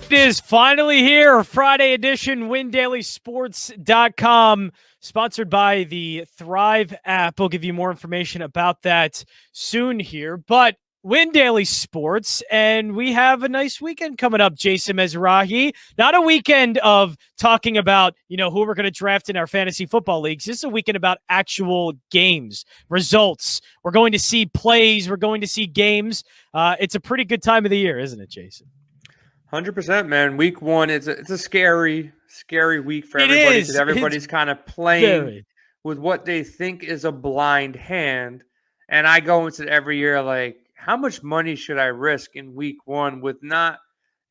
It is finally here, a Friday edition, WinDailySports.com, sponsored by the Thrive app. We'll give you more information about that soon here. But Win Daily Sports, and we have a nice weekend coming up, Jason Mezrahi. Not a weekend of talking about, who we're going to draft in our fantasy football leagues. This is a weekend about actual games, results. We're going to see plays. We're going to see games. It's a pretty good time of the year, isn't it, Jason? 100%, man. Week one, it's a scary week for everybody because everybody's kind of playing with what they think is a blind hand. And I go into it every year like, how much money should I risk in week one with not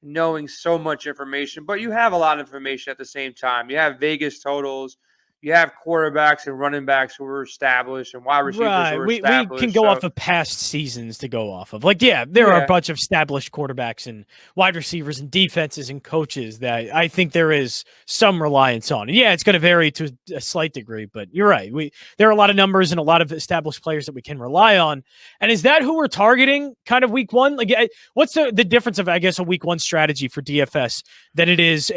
knowing so much information? But you have a lot of information at the same time. You have Vegas totals. You have quarterbacks and running backs who are established and wide receivers who are established. We can go off of past seasons to go off of. There are a bunch of established quarterbacks and wide receivers and defenses and coaches that I think there is some reliance on. And it's going to vary to a slight degree, but you're right. There are a lot of numbers and a lot of established players that we can rely on. And is that who we're targeting kind of week one? What's the difference of, I guess, a week one strategy for DFS than it is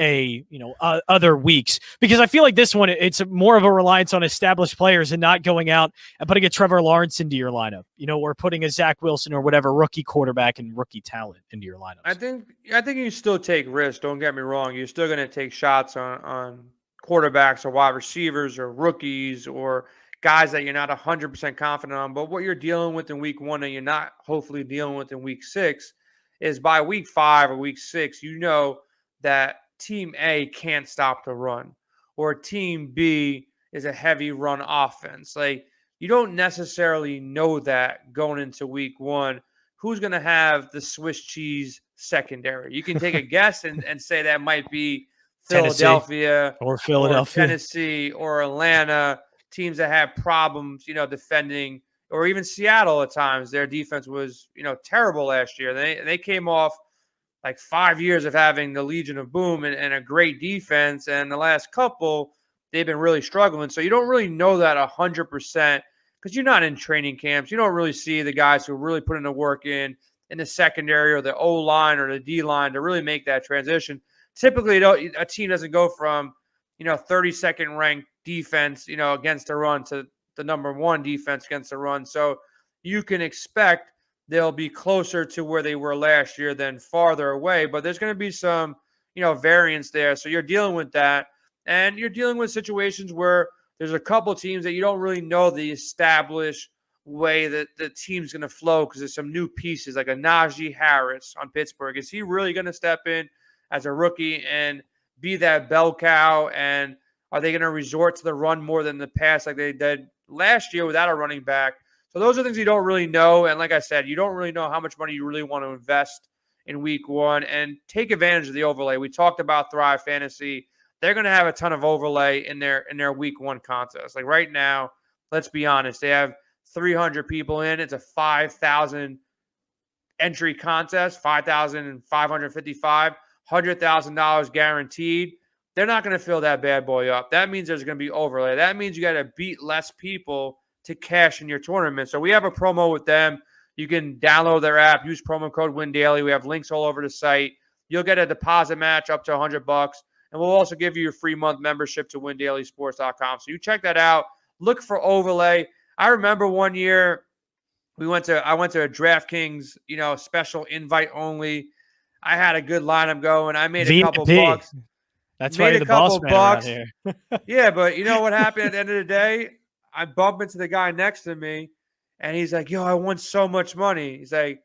other weeks? Because I feel like this one, it's more of a reliance on established players and not going out and putting a Trevor Lawrence into your lineup, or putting a Zach Wilson or whatever rookie quarterback and rookie talent into your lineup. I think you still take risks. Don't get me wrong. You're still going to take shots on quarterbacks or wide receivers or rookies or guys that you're not 100% confident on. But what you're dealing with in week one and you're not hopefully dealing with in week six is by week 5 or week 6, that team A can't stop the run. Or team B is a heavy run offense. You don't necessarily know that going into week one, who's going to have the Swiss cheese secondary. You can take a guess and say that might be Philadelphia or Tennessee or Atlanta, teams that have problems, defending, or even Seattle at times. Their defense was, terrible last year. They came off 5 years of having the Legion of Boom and a great defense. And the last couple, they've been really struggling. So you don't really know that 100% because you're not in training camps. You don't really see the guys who are really putting the work in the secondary or the O-line or the D-line to really make that transition. Typically, a team doesn't go from, 32nd ranked defense, against the run to the number 1 defense against the run. So you can expect they'll be closer to where they were last year than farther away. But there's going to be some, variance there. So you're dealing with that. And you're dealing with situations where there's a couple teams that you don't really know the established way that the team's going to flow because there's some new pieces like a Najee Harris on Pittsburgh. Is he really going to step in as a rookie and be that bell cow? And are they going to resort to the run more than the pass like they did last year without a running back? So those are things you don't really know. And like I said, you don't really know how much money you really want to invest in week one and take advantage of the overlay. We talked about Thrive Fantasy. They're going to have a ton of overlay in their week one contest. Right now, let's be honest, they have 300 people in. It's a 5,000 entry contest, 5,555, $100,000 guaranteed. They're not going to fill that bad boy up. That means there's going to be overlay. That means you got to beat less people to cash in your tournament. So we have a promo with them. You can download their app, use promo code WinDaily. We have links all over the site. You'll get a deposit match up to $100, and we'll also give you a free month membership to WinDailySports.com. So you check that out. Look for overlay. I remember one year I went to a DraftKings, special invite only. I had a good lineup going. I made a couple bucks. That's why you're the boss man around here. Yeah, but you know what happened at the end of the day? I bump into the guy next to me, and he's like, yo, I won so much money. He's like,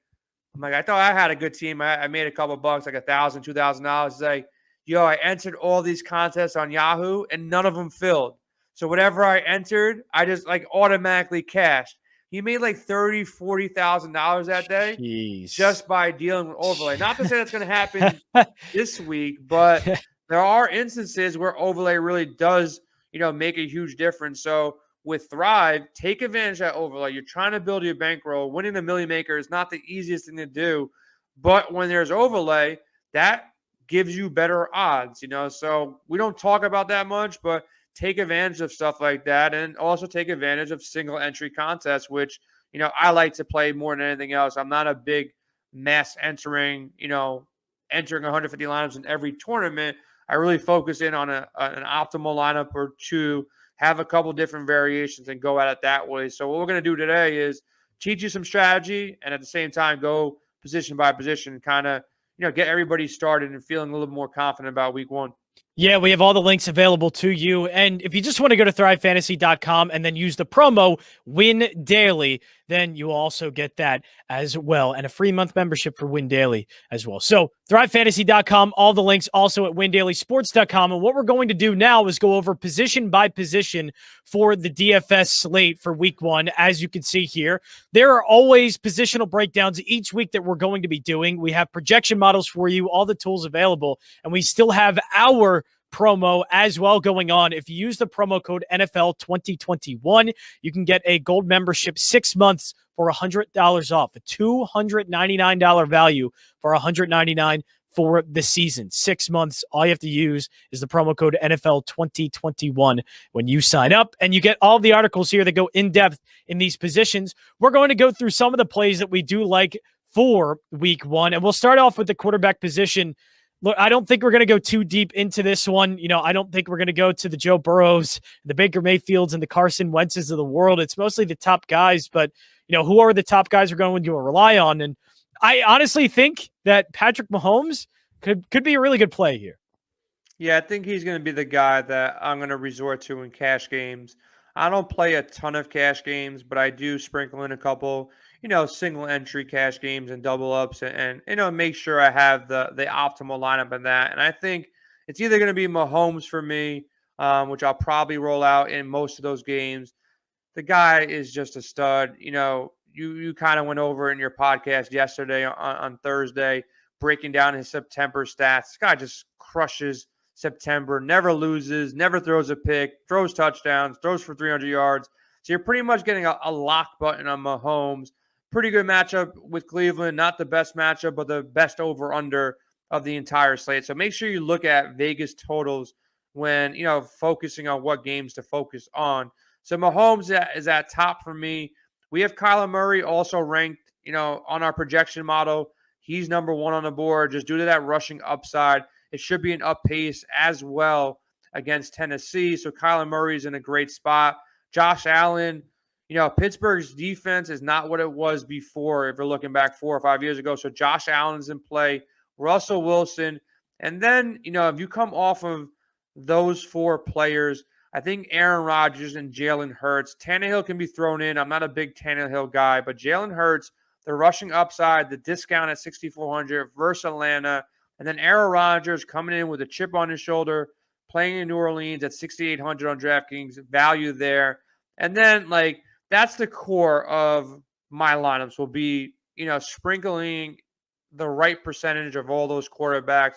I'm like, I thought I had a good team. I made a couple bucks, like $1,000, $2,000. He's like, yo, I entered all these contests on Yahoo, and none of them filled. So whatever I entered, I just automatically cashed. He made $30,000, $40,000 that day. Jeez. Just by dealing with overlay. Not to say that's going to happen this week, but there are instances where overlay really does, make a huge difference. So with Thrive, take advantage of that overlay. You're trying to build your bankroll. Winning the Millie Maker is not the easiest thing to do, but when there's overlay, that gives you better odds, So we don't talk about that much, but take advantage of stuff like that, and also take advantage of single entry contests, which, I like to play more than anything else. I'm not a big mass entering, entering 150 lineups in every tournament. I really focus in on an optimal lineup or two, have a couple different variations and go at it that way. So what we're going to do today is teach you some strategy and at the same time go position by position, kind of, get everybody started and feeling a little more confident about week one. Yeah, we have all the links available to you. And if you just want to go to thrivefantasy.com and then use the promo Win Daily, then you will also get that as well. And a free month membership for Win Daily as well. So thrivefantasy.com, all the links also at windailysports.com. And what we're going to do now is go over position by position for the DFS slate for week one. As you can see here, there are always positional breakdowns each week that we're going to be doing. We have projection models for you, all the tools available, and we still have our promo as well going on. If you use the promo code NFL 2021, you can get a gold membership 6 months for $100 off, a $299 value for $199 for the season. 6 months. All you have to use is the promo code NFL 2021 when you sign up, and you get all the articles here that go in depth in these positions. We're going to go through some of the plays that we do like for week one, and we'll start off with the quarterback position. Look, I don't think we're going to go too deep into this one. I don't think we're going to go to the Joe Burrows, the Baker Mayfields, and the Carson Wentzes of the world. It's mostly the top guys, but, who are the top guys we're going to rely on? And I honestly think that Patrick Mahomes could be a really good play here. Yeah, I think he's going to be the guy that I'm going to resort to in cash games. I don't play a ton of cash games, but I do sprinkle in a couple, single entry cash games and double ups and make sure I have the optimal lineup in that. And I think it's either going to be Mahomes for me, which I'll probably roll out in most of those games. The guy is just a stud. You kind of went over in your podcast yesterday on Thursday, breaking down his September stats. This guy just crushes September, never loses, never throws a pick, throws touchdowns, throws for 300 yards. So you're pretty much getting a lock button on Mahomes. Pretty good matchup with Cleveland. Not the best matchup, but the best over-under of the entire slate. So make sure you look at Vegas totals when, focusing on what games to focus on. So Mahomes is at top for me. We have Kyler Murray also ranked, on our projection model. He's number one on the board just due to that rushing upside. It should be an up pace as well against Tennessee. So Kyler Murray's in a great spot. Josh Allen, Pittsburgh's defense is not what it was before if we're looking back 4 or 5 years ago. So Josh Allen's in play. Russell Wilson. And then, if you come off of those 4 players, I think Aaron Rodgers and Jalen Hurts. Tannehill can be thrown in. I'm not a big Tannehill guy, but Jalen Hurts, the rushing upside, the discount at 6,400 versus Atlanta. And then Aaron Rodgers coming in with a chip on his shoulder, playing in New Orleans at 6,800 on DraftKings, value there. And then, that's the core of my lineups will be, sprinkling the right percentage of all those quarterbacks,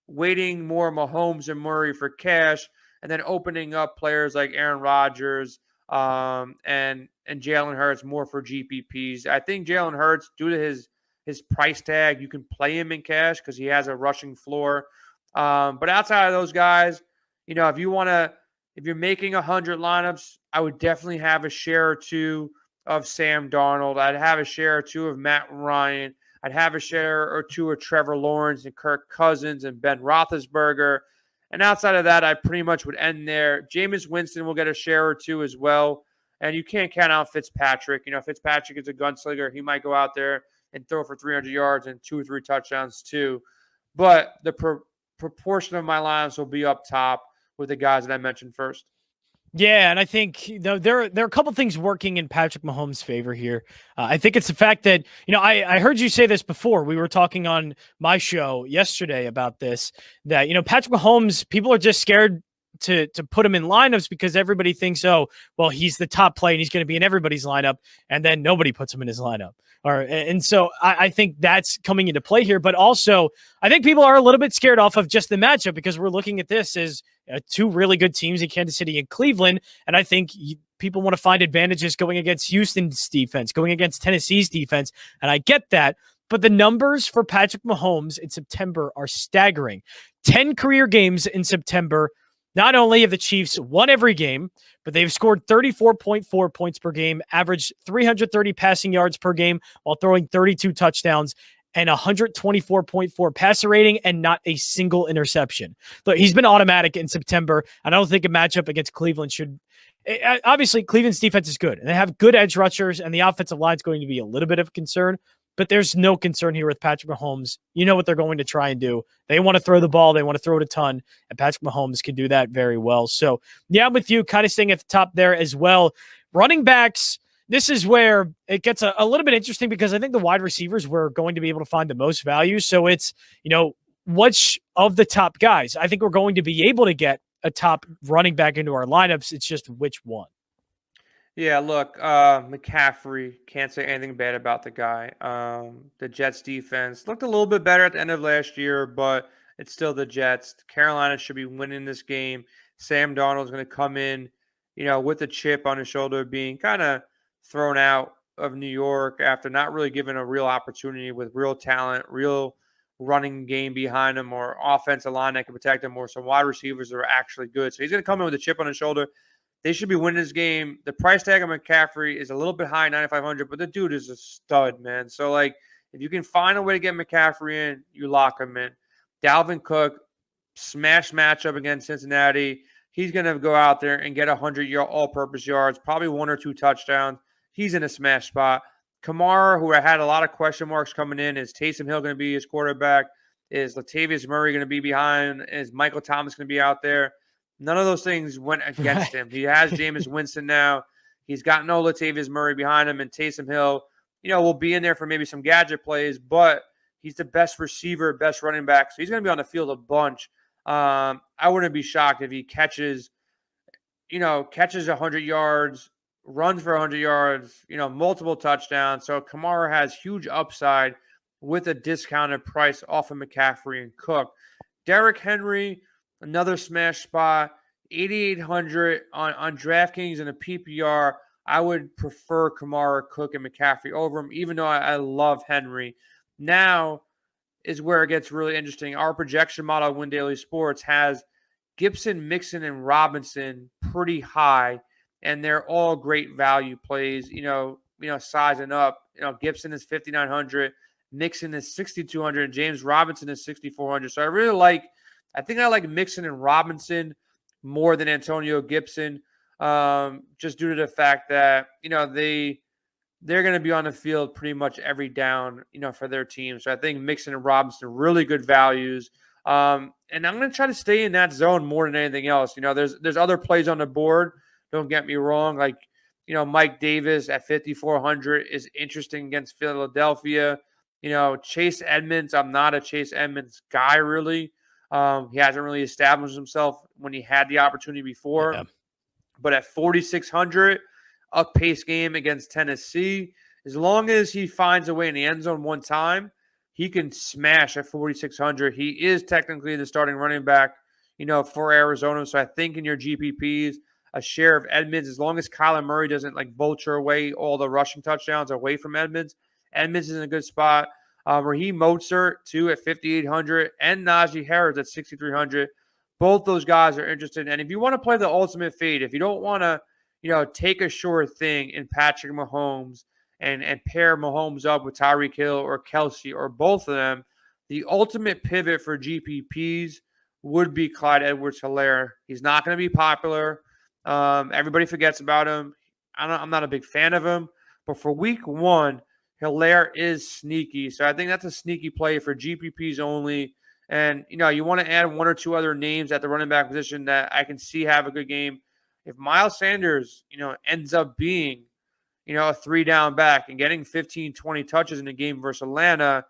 weighting more Mahomes and Murray for cash, and then opening up players like Aaron Rodgers and Jalen Hurts more for GPPs. I think Jalen Hurts, due to his price tag, you can play him in cash because he has a rushing floor. But outside of those guys, if you're making 100 lineups, I would definitely have a share or two of Sam Darnold. I'd have a share or two of Matt Ryan. I'd have a share or two of Trevor Lawrence and Kirk Cousins and Ben Roethlisberger. And outside of that, I pretty much would end there. Jameis Winston will get a share or two as well. And you can't count out Fitzpatrick. Fitzpatrick is a gunslinger. He might go out there and throw for 300 yards and 2 or 3 touchdowns too. But the proportion of my lines will be up top with the guys that I mentioned first. Yeah, and I think there are a couple things working in Patrick Mahomes' favor here. I think it's the fact that, I heard you say this before. We were talking on my show yesterday about this, that, Patrick Mahomes, people are just scared to put him in lineups because everybody thinks, oh, well, he's the top play and he's going to be in everybody's lineup, and then nobody puts him in his lineup. And so I think that's coming into play here. But also, I think people are a little bit scared off of just the matchup because we're looking at this as 2 really good teams in Kansas City and Cleveland. And I think people want to find advantages going against Houston's defense, going against Tennessee's defense. And I get that. But the numbers for Patrick Mahomes in September are staggering. 10 career games in September. Not only have the Chiefs won every game, but they've scored 34.4 points per game, averaged 330 passing yards per game while throwing 32 touchdowns. and 124.4 passer rating and not a single interception. Look, he's been automatic in September. And I don't think a matchup against Cleveland should. Obviously, Cleveland's defense is good, and they have good edge rushers, and the offensive line is going to be a little bit of a concern. But there's no concern here with Patrick Mahomes. You know what they're going to try and do. They want to throw the ball. They want to throw it a ton, and Patrick Mahomes can do that very well. So, yeah, I'm with you, kind of staying at the top there as well. Running backs, this is where it gets a little bit interesting because I think the wide receivers were going to be able to find the most value. So it's, which of the top guys? I think we're going to be able to get a top running back into our lineups. It's just which one. Yeah, look, McCaffrey, can't say anything bad about the guy. The Jets defense looked a little bit better at the end of last year, but it's still the Jets. Carolina should be winning this game. Sam Darnold's going to come in, with a chip on his shoulder, being kind of thrown out of New York after not really given a real opportunity with real talent, real running game behind him, or offensive line that can protect him, or some wide receivers that are actually good. So he's going to come in with a chip on his shoulder. They should be winning this game. The price tag of McCaffrey is a little bit high, 9,500, but the dude is a stud, man. So, if you can find a way to get McCaffrey in, you lock him in. Dalvin Cook, smash matchup against Cincinnati. He's going to go out there and get 100 all-purpose yards, probably 1 or 2 touchdowns. He's in a smash spot. Kamara, who I had a lot of question marks coming in, is Taysom Hill going to be his quarterback? Is Latavius Murray going to be behind? Is Michael Thomas going to be out there? None of those things went against him. He has Jameis Winston now. He's got no Latavius Murray behind him, and Taysom Hill, will be in there for maybe some gadget plays, but he's the best receiver, best running back, so he's going to be on the field a bunch. I wouldn't be shocked if he catches 100 yards, runs for 100 yards, multiple touchdowns. So Kamara has huge upside with a discounted price off of McCaffrey and Cook. Derrick Henry, another smash spot, 8,800 on DraftKings and a PPR. I would prefer Kamara, Cook, and McCaffrey over him, even though I love Henry. Now is where it gets really interesting. Our projection model at Win Daily Sports has Gibson, Mixon, and Robinson pretty high, and they're all great value plays. Sizing up. Gibson is 5,900, Mixon is 6,200, and James Robinson is 6,400. So I think I like Mixon and Robinson more than Antonio Gibson, just due to the fact that they're going to be on the field pretty much every down, for their team. So I think Mixon and Robinson are really good values. And I'm going to try to stay in that zone more than anything else. There's other plays on the board. Don't get me wrong. Mike Davis at 5,400 is interesting against Philadelphia. Chase Edmonds, I'm not a Chase Edmonds guy, really. He hasn't really established himself when he had the opportunity before. Yeah. But at 4,600, up pace game against Tennessee, as long as he finds a way in the end zone one time, he can smash at 4,600. He is technically the starting running back, for Arizona. So I think in your GPPs, a share of Edmonds, as long as Kyler Murray doesn't vulture away all the rushing touchdowns away from Edmonds is in a good spot. Raheem Mostert, too, at 5,800, and Najee Harris at 6,300. Both those guys are interested. And if you want to play the ultimate fade, if you don't want to, take a sure thing in Patrick Mahomes and pair Mahomes up with Tyreek Hill or Kelsey or both of them, the ultimate pivot for GPPs would be Clyde Edwards-Helaire. He's not going to be popular. Everybody forgets about him. I'm not a big fan of him. But for week 1, Helaire is sneaky. So I think that's a sneaky play for GPPs only. And, you want to add 1 or 2 other names at the running back position that I can see have a good game. If Miles Sanders, ends up being, a 3-down back and getting 15, 20 touches in a game versus Atlanta,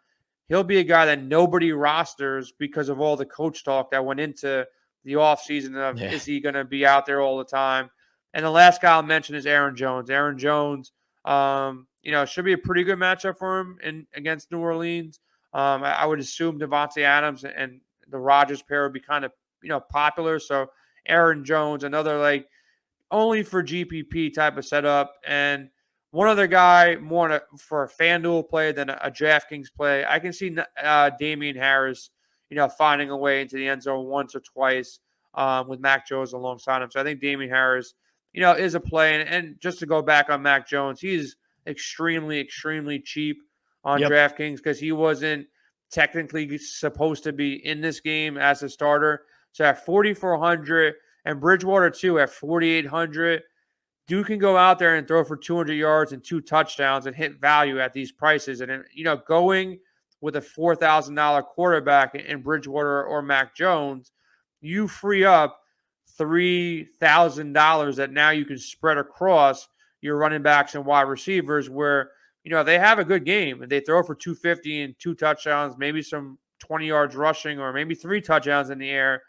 he'll be a guy that nobody rosters because of all the coach talk that went into the offseason of is he going to be out there all the time. And the last guy I'll mention is Aaron Jones. Aaron Jones, should be a pretty good matchup for him against New Orleans. I would assume Devontae Adams and the Rodgers pair would be kind of, popular. So Aaron Jones, another only for GPP type of setup. And one other guy more for a FanDuel play than a DraftKings play. I can see Damian Harris, finding a way into the end zone once or twice with Mac Jones alongside him. So I think Damian Harris, is a play. And just to go back on Mac Jones, he's extremely, extremely cheap. on DraftKings because he wasn't technically supposed to be in this game as a starter. So at 4,400 and Bridgewater too at 4,800, Duke can go out there and throw for 200 yards and 2 touchdowns and hit value at these prices. And, going with a $4,000 quarterback in Bridgewater or Mac Jones, you free up $3,000 that now you can spread across your running backs and wide receivers where, they have a good game and they throw for 250 and 2 touchdowns, maybe some 20 yards rushing or maybe 3 touchdowns in the air.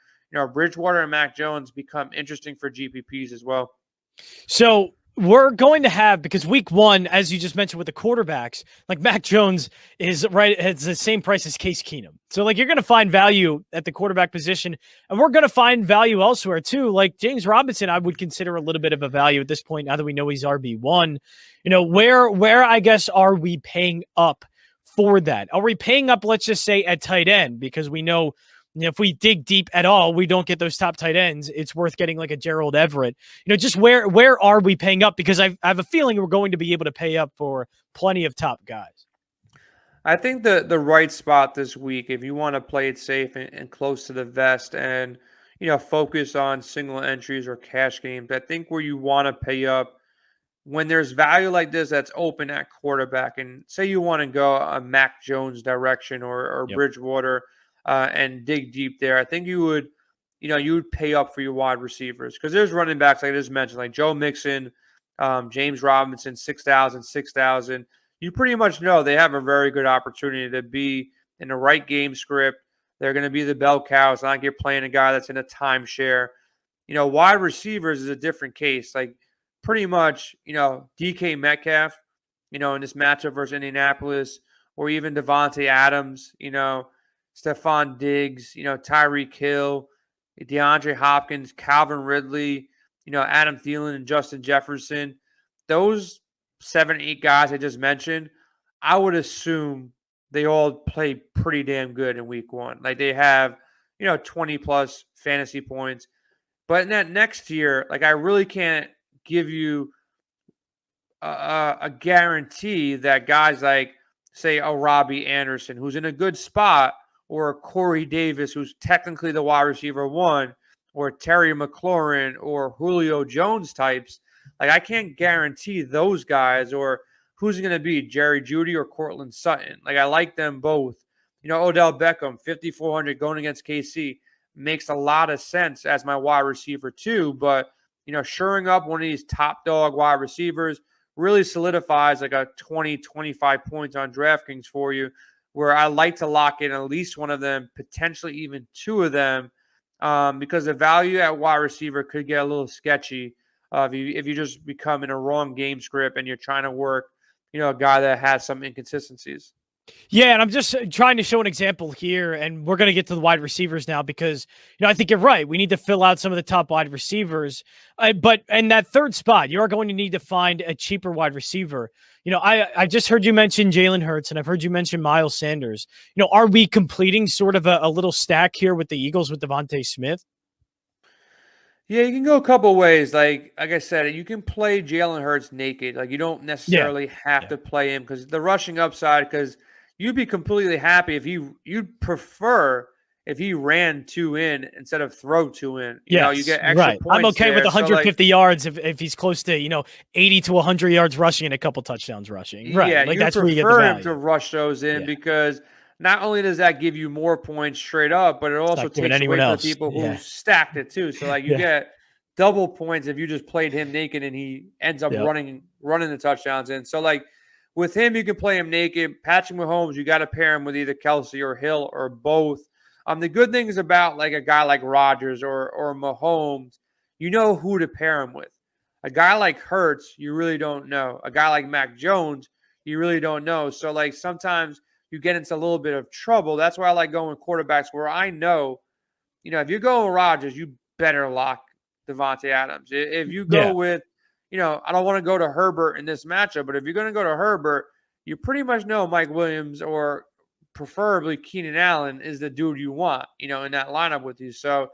Bridgewater and Mac Jones become interesting for GPPs as well. So we're going to have, because week 1, as you just mentioned with the quarterbacks, like Mac Jones is right, it's the same price as Case Keenum. So like you're going to find value at the quarterback position, and we're going to find value elsewhere too. Like James Robinson, I would consider a little bit of a value at this point now that we know he's RB1. Where I guess are we paying up for that? Are we paying up, let's just say, at tight end? Because we know, if we dig deep at all, we don't get those top tight ends. It's worth getting like a Gerald Everett. Just where are we paying up? Because I have a feeling we're going to be able to pay up for plenty of top guys. I think the right spot this week, if you want to play it safe and close to the vest and, focus on single entries or cash games, I think where you want to pay up when there's value like this that's open at quarterback, and say you want to go a Mac Jones direction or Bridgewater, and dig deep there, I think you would pay up for your wide receivers because there's running backs like I just mentioned, like Joe Mixon, James Robinson, 6,000. You pretty much know they have a very good opportunity to be in the right game script. They're going to be the bell cows. Not you're playing a guy that's in a timeshare. Wide receivers is a different case. Like pretty much, DK Metcalf, in this matchup versus Indianapolis, or even Devontae Adams, Stephon Diggs, Tyreek Hill, DeAndre Hopkins, Calvin Ridley, Adam Thielen and Justin Jefferson. Those 7, 8 guys I just mentioned, I would assume they all play pretty damn good in week 1. Like they have, 20 plus fantasy points. But in that next year, like I really can't give you a guarantee that guys like, say, a Robbie Anderson, who's in a good spot, or Corey Davis, who's technically the wide receiver 1, or Terry McLaurin or Julio Jones types. Like I can't guarantee those guys or who's going to be Jerry Jeudy or Cortland Sutton. Like I like them both. Odell Beckham, 5,400 going against KC makes a lot of sense as my wide receiver too. But, shoring up one of these top dog wide receivers really solidifies like a 20, 25 points on DraftKings for you, where I like to lock in at least one of them, potentially even 2 of them, because the value at wide receiver could get a little sketchy if you just become in a wrong game script and you're trying to work, a guy that has some inconsistencies. Yeah, and I'm just trying to show an example here, and we're going to get to the wide receivers now because, I think you're right. We need to fill out some of the top wide receivers. But in that third spot, you are going to need to find a cheaper wide receiver. I just heard you mention Jalen Hurts, and I've heard you mention Miles Sanders. Are we completing sort of a little stack here with the Eagles with Devontae Smith? Yeah, you can go a couple ways. Like I said, you can play Jalen Hurts naked. Like you don't necessarily have to play him because the rushing upside, because you'd be completely happy if you'd prefer if he ran 2 in instead of throw 2 in. You get extra points. I'm okay there. with 150 yards if he's close to 80 to 100 yards rushing and a couple touchdowns rushing. Right. Yeah, like you that's where you get the prefer value. him to rush those in because not only does that give you more points straight up, but it also takes away from the people who stacked it too. So like you get double points if you just played him naked and he ends up running the touchdowns in. So like with him, you can play him naked. Patrick Mahomes, you got to pair him with either Kelsey or Hill or both. The good thing is about like a guy like Rodgers or Mahomes, you know who to pair him with. A guy like Hurts, you really don't know. A guy like Mac Jones, you really don't know. So like sometimes you get into a little bit of trouble. That's why I like going with quarterbacks where I know, if you're going with Rodgers, you better lock Devontae Adams. If you go with, I don't want to go to Herbert in this matchup, but if you're going to go to Herbert, you pretty much know Mike Williams or preferably Keenan Allen is the dude you want, in that lineup with you. So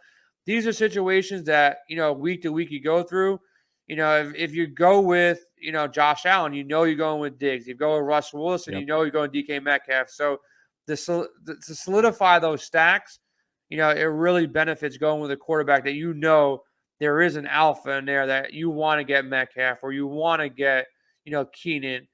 these are situations that, week to week you go through. if you go with, Josh Allen, you're going with Diggs. If you go with Russell Wilson, Yep. you're going DK Metcalf. So to solidify those stacks, it really benefits going with a quarterback that there is an alpha in there that you want to get Metcalf or you want to get, Keenan.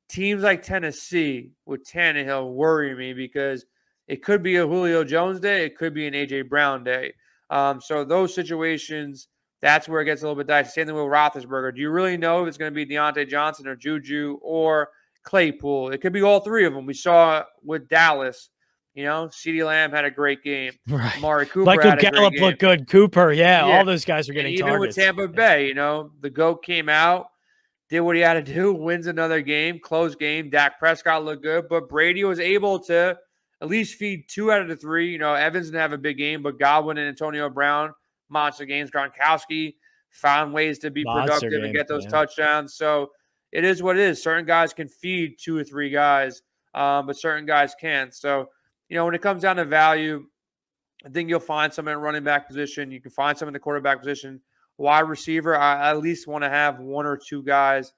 Teams like Tennessee with Tannehill worry me because it could be a Julio Jones day. It could be an A.J. Brown day. So those situations, that's where it gets a little bit dicey. Same thing with Roethlisberger. Do you really know if it's going to be Deontay Johnson or Juju or Claypool? It could be all three of them. We saw with Dallas, CeeDee Lamb had a great game. Right. Amari Cooper Michael had a great Gallup game. looked good. Cooper, all those guys are getting even targets. With Tampa Bay, the GOAT came out, did what he had to do, wins another game, close game. Dak Prescott looked good, but Brady was able to at least feed 2 out of the 3. Evans didn't have a big game, but Godwin and Antonio Brown, monster games. Gronkowski found ways to be productive and get those touchdowns. So it is what it is. Certain guys can feed 2 or 3 guys, but certain guys can't. So, when it comes down to value, I think you'll find some at running back position. You can find some in the quarterback position. Wide receiver, I at least want to have 1 or 2 guys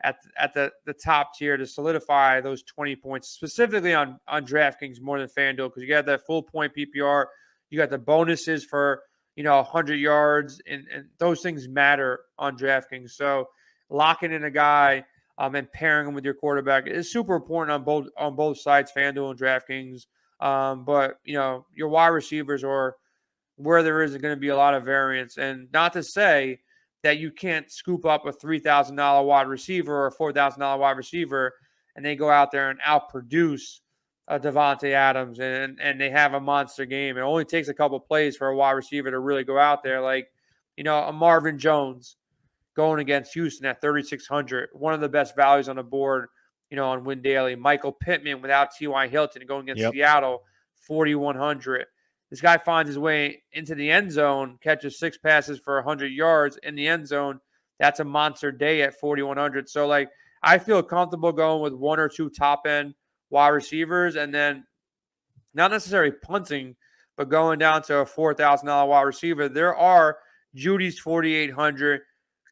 at the top tier to solidify those 20 points, specifically on DraftKings more than FanDuel, because you got that full point PPR. You got the bonuses for, 100 yards, and those things matter on DraftKings. So locking in a guy and pairing him with your quarterback is super important on both sides, FanDuel and DraftKings. But, your wide receivers or where there is going to be a lot of variance. And not to say that you can't scoop up a $3,000 wide receiver or a $4,000 wide receiver and they go out there and outproduce Devontae Adams and they have a monster game. It only takes a couple plays for a wide receiver to really go out there. Like, a Marvin Jones going against Houston at 3,600, one of the best values on the board, on Win Daily. Michael Pittman without T.Y. Hilton going against Seattle, 4,100. This guy finds his way into the end zone, catches 6 passes for 100 yards in the end zone. That's a monster day at 4,100. So, I feel comfortable going with 1 or 2 top-end wide receivers and then not necessarily punting, but going down to a $4,000 wide receiver. There are Judy's 4,800,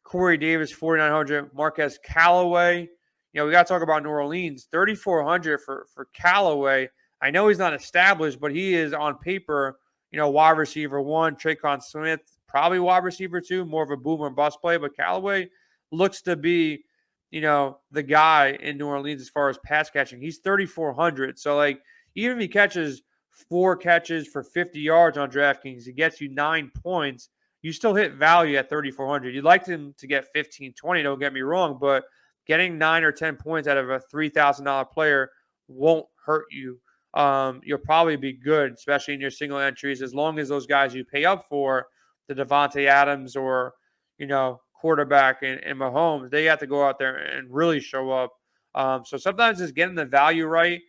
Corey Davis 4,900, Marquez Callaway. We got to talk about New Orleans, 3,400 for Callaway. I know he's not established, but he is on paper, wide receiver 1. Traquan Smith, probably wide receiver 2, more of a boom or bust play. But Callaway looks to be, the guy in New Orleans as far as pass catching. He's 3,400. So, even if he catches 4 catches for 50 yards on DraftKings, he gets you 9 points. You still hit value at 3,400. You'd like him to get 15, 20, don't get me wrong, but getting 9 or 10 points out of a $3,000 player won't hurt you. You'll probably be good, especially in your single entries, as long as those guys you pay up for, the Devontae Adams or, quarterback and Mahomes, they have to go out there and really show up. So sometimes just getting the value right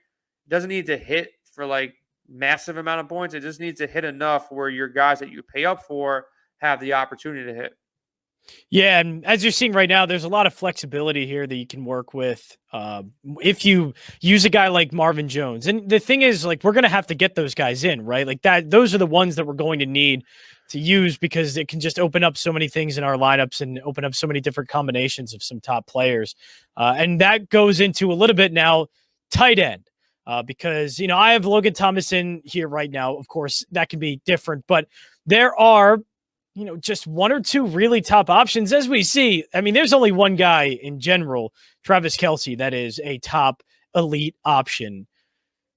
doesn't need to hit for massive amount of points. It just needs to hit enough where your guys that you pay up for have the opportunity to hit. Yeah, and as you're seeing right now, there's a lot of flexibility here that you can work with if you use a guy like Marvin Jones. And the thing is, we're going to have to get those guys in, right? Those are the ones that we're going to need to use because it can just open up so many things in our lineups and open up so many different combinations of some top players. And that goes into a little bit now tight end. Because, I have Logan Thomas in here right now. Of course, that can be different, but there are just 1 or 2 really top options. As we see, I mean, there's only one guy in general, Travis Kelce, that is a top elite option.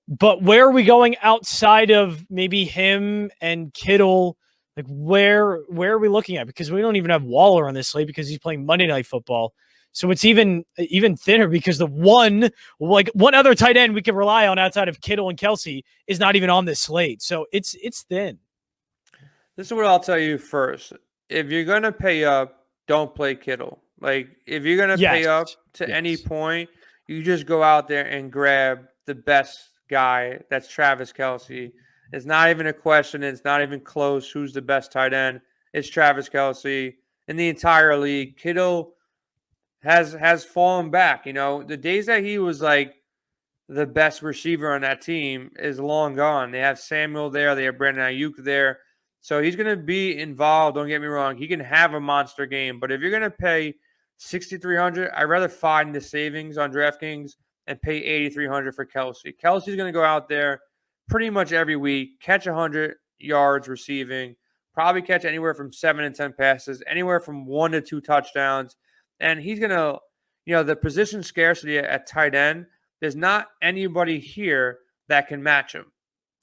But where are we going outside of maybe him and Kittle? Where are we looking at? Because we don't even have Waller on this slate because he's playing Monday Night Football. So it's even thinner because the one other tight end we can rely on outside of Kittle and Kelce is not even on this slate. So it's thin. This is what I'll tell you first. If you're going to pay up, don't play Kittle. If you're going to pay up to any point, you just go out there and grab the best guy. That's Travis Kelce. It's not even a question. It's not even close who's the best tight end. It's Travis Kelce in the entire league. Kittle has fallen back. The days that he was the best receiver on that team is long gone. They have Samuel there. They have Brandon Ayuk there. So he's going to be involved. Don't get me wrong. He can have a monster game. But if you're going to pay $6,300, I'd rather find the savings on DraftKings and pay $8,300 for Kelsey. Kelsey's going to go out there pretty much every week, catch 100 yards receiving, probably catch anywhere from 7 and 10 passes, anywhere from 1 to 2 touchdowns. And he's going to, the position scarcity at tight end, there's not anybody here that can match him.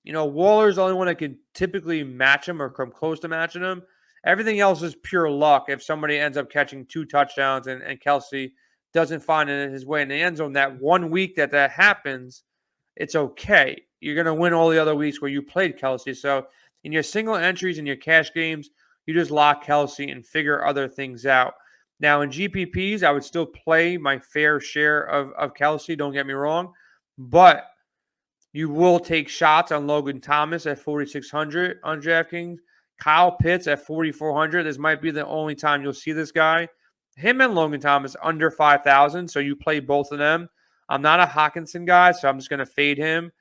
Waller's the only one that can typically match him or come close to matching him. Everything else is pure luck if somebody ends up catching 2 touchdowns and Kelsey doesn't find it his way in the end zone. That 1 week that happens, it's okay. You're going to win all the other weeks where you played Kelsey. So in your single entries and your cash games, you just lock Kelsey and figure other things out. Now in GPPs, I would still play my fair share of Kelsey, don't get me wrong. But you will take shots on Logan Thomas at 4,600 on DraftKings. Kyle Pitts at 4,400. This might be the only time you'll see this guy. Him and Logan Thomas under 5,000, so you play both of them. I'm not a Hawkinson guy, so I'm just going to fade him.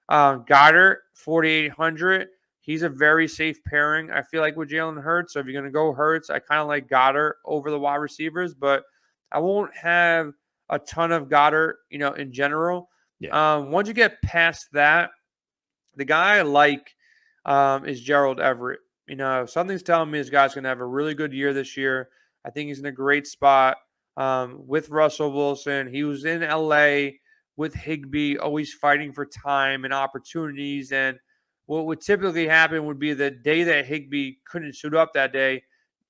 Goddard, 4,800. He's a very safe pairing, I feel like, with Jalen Hurts. So if you're going to go Hurts, I kind of like Goddard over the wide receivers, but I won't have a ton of Goddard, in general. Yeah. Once you get past that, the guy I like is Gerald Everett. Something's telling me this guy's going to have a really good year this year. I think he's in a great spot with Russell Wilson. He was in LA with Higbee, always fighting for time and opportunities. And what would typically happen would be the day that Higbee couldn't suit up that day,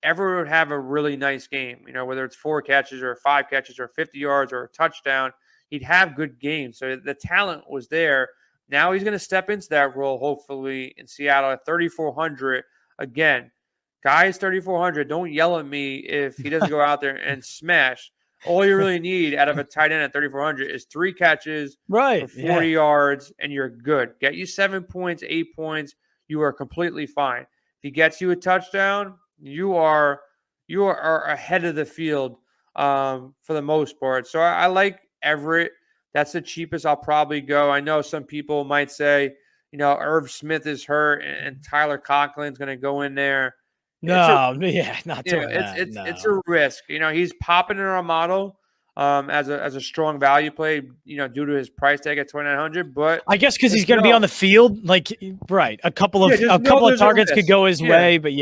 Everett would have a really nice game. Whether it's 4 catches or 5 catches or 50 yards or a touchdown, he'd have good games. So the talent was there. Now he's going to step into that role, hopefully, in Seattle at 3,400. Again, guys, 3,400, don't yell at me if he doesn't go out there and smash. All you really need out of a tight end at 3,400 is 3 catches for 40 yards, and you're good. Get you 7 points, 8 points, you are completely fine. If he gets you a touchdown, you are ahead of the field for the most part. So I like Everett. That's the cheapest I'll probably go. I know some people might say, Irv Smith is hurt and Tyler Conklin's going to go in there. Not doing that. It's a risk. He's popping in our model as a strong value play, due to his price tag at 2,900. But I guess because he's going to be on the field, right? A couple of targets could go his way, but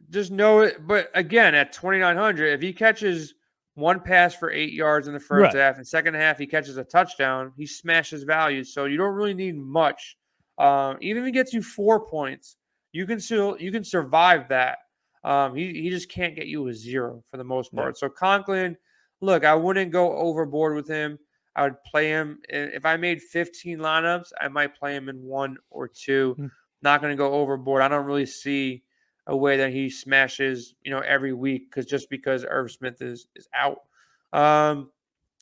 just know it. But again, at 2,900, if he catches 1 pass for 8 yards in the first half, and second half he catches a touchdown, he smashes value. So you don't really need much. Even if he gets you 4 points, you can survive that. He just can't get you a 0 for the most part. So Conklin, look, I wouldn't go overboard with him. I would play him if I made 15 lineups. I might play him in 1 or 2. Not going to go overboard. I don't really see a way that he smashes, every week because Irv Smith is out.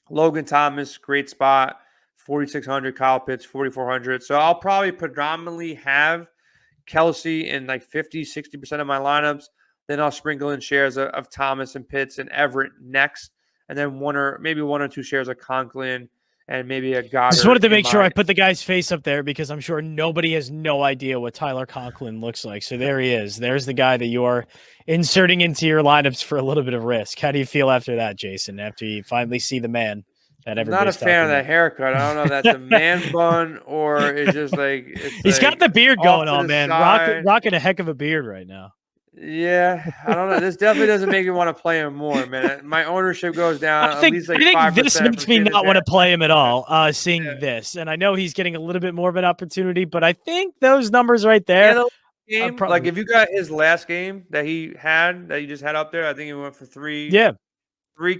Logan Thomas, great spot, 4,600. Kyle Pitts, 4,400. So I'll probably predominantly have Kelsey in 50, 60% of my lineups. Then I'll sprinkle in shares of Thomas and Pitts and Everett next. And then 1 or 2 shares of Conklin and maybe a Goddard. Just wanted to make sure I put the guy's face up there because I'm sure nobody has no idea what Tyler Conklin looks like. So there he is. There's the guy that you are inserting into your lineups for a little bit of risk. How do you feel after that, Jason, after you finally see the man that everybody's not a fan of that haircut? I don't know if that's a man bun or it's just he's got the beard going on, man. Rocking a heck of a beard right now. Yeah, I don't know. This definitely doesn't make me want to play him more, man. My ownership goes down I think 5%. This makes me not want to play him at all, seeing this. And I know he's getting a little bit more of an opportunity, but I think those numbers right there. Game, if you got his last game that he just had up there, I think he went for 3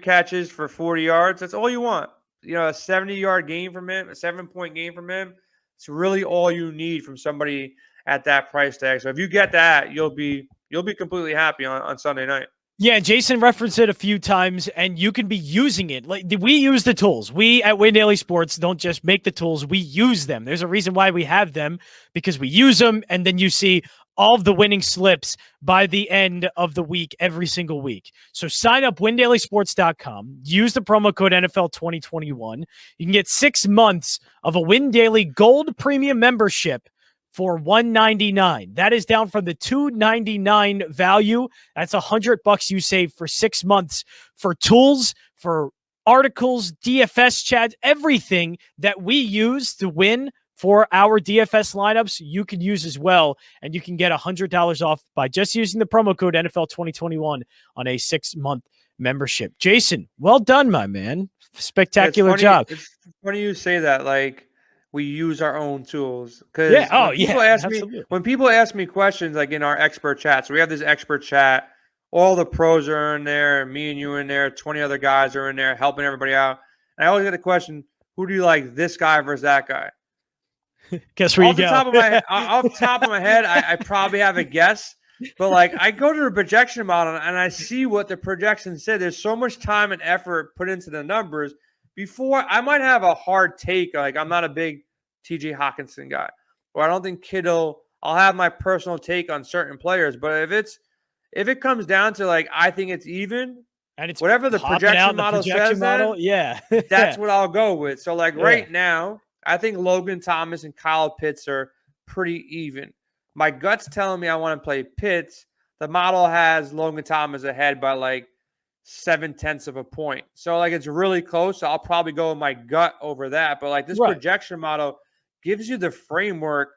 catches for 40 yards. That's all you want. A 70-yard game from him, a 7-point game from him. It's really all you need from somebody at that price tag. So if you get that, you'll be completely happy on Sunday night. Yeah, Jason referenced it a few times, and you can be using it. We use the tools. We at Win Daily Sports don't just make the tools. We use them. There's a reason why we have them, because we use them, and then you see all of the winning slips by the end of the week, every single week. So sign up, windailysports.com. Use the promo code NFL 2021. You can get 6 months of a Win Daily Gold Premium membership for $199. That is down from the $299 value. That's $100 you save for 6 months for tools, for articles, DFS chats, everything that we use to win for our DFS lineups, you can use as well. And you can get $100 off by just using the promo code NFL 2021 on a 6-month membership. Jason, well done, my man. Spectacular job. It's funny you say that. Like, we use our own tools. Yeah. When people ask me questions, like in our expert chat, so we have this expert chat, all the pros are in there, me and you in there, 20 other guys are in there helping everybody out. And I always get a question, who do you like, this guy versus that guy? Guess where you go. Off the top of my head, I probably have a guess. But like, I go to the projection model and I see what the projections say. There's so much time and effort put into the numbers. Before, I might have a hard take. Like, I'm not a big TJ Hawkinson guy, or I don't think Kittle. I'll have my personal take on certain players. But if it comes down to, like, I think it's even, and it's whatever the projection model says, that's what I'll go with. So like right now, I think Logan Thomas and Kyle Pitts are pretty even. My gut's telling me I want to play Pitts. The model has Logan Thomas ahead by like 0.7 of a point. So like it's really close. So I'll probably go with my gut over that. But like this projection model gives you the framework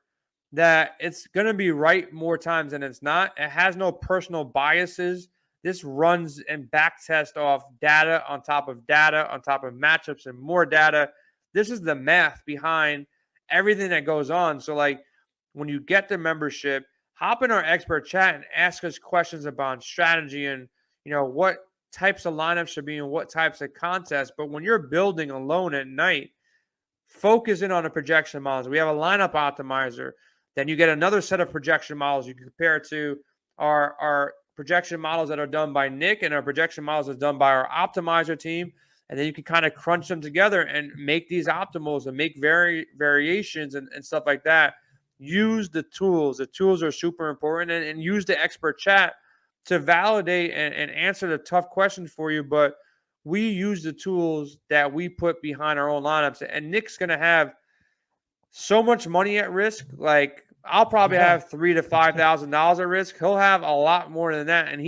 that it's going to be right more times than it's not. It has no personal biases. This runs and backtest off data on top of matchups and more data. This is the math behind everything that goes on. So like when you get the membership, hop in our expert chat and ask us questions about strategy and, you know, what types of lineups should be in what types of contests. But when you're building alone at night, focus in on the projection models. We have a lineup optimizer. Then you get another set of projection models you can compare to our projection models that are done by Nick and our projection models that are done by our optimizer team. And then you can kind of crunch them together and make these optimals and make variations and stuff like that. Use the tools. The tools are super important, and use the expert chat to validate and answer the tough questions for you. But we use the tools that we put behind our own lineups. And Nick's going to have so much money at risk. Like I'll probably have $3,000 to $5,000 at risk. He'll have a lot more than that. And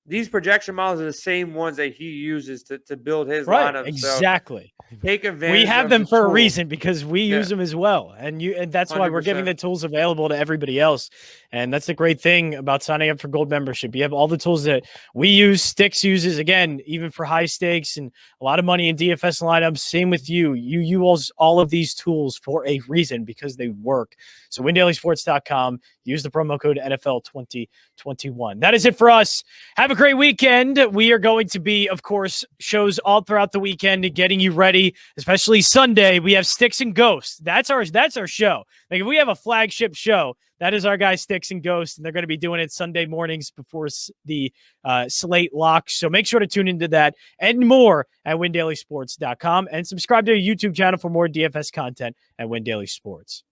these projection models are the same ones that he uses to build his lineup. Exactly. So take advantage. We have them for a reason because we use them as well. And that's why 100%. We're giving the tools available to everybody else. And that's the great thing about signing up for Gold membership. You have all the tools that we use, Sticks uses, again, even for high stakes and a lot of money in DFS lineups. Same with you. You use all of these tools for a reason because they work. So windailysports.com. Use the promo code NFL 2021. That is it for us. Have a great weekend. We are going to be, of course, shows all throughout the weekend getting you ready, especially Sunday. We have Sticks and Ghosts. That's our show. Like if we have a flagship show, that is our guy Sticks and Ghosts, and they're going to be doing it Sunday mornings before the slate locks. So make sure to tune into that and more at windailysports.com and subscribe to our YouTube channel for more DFS content at Win Daily Sports.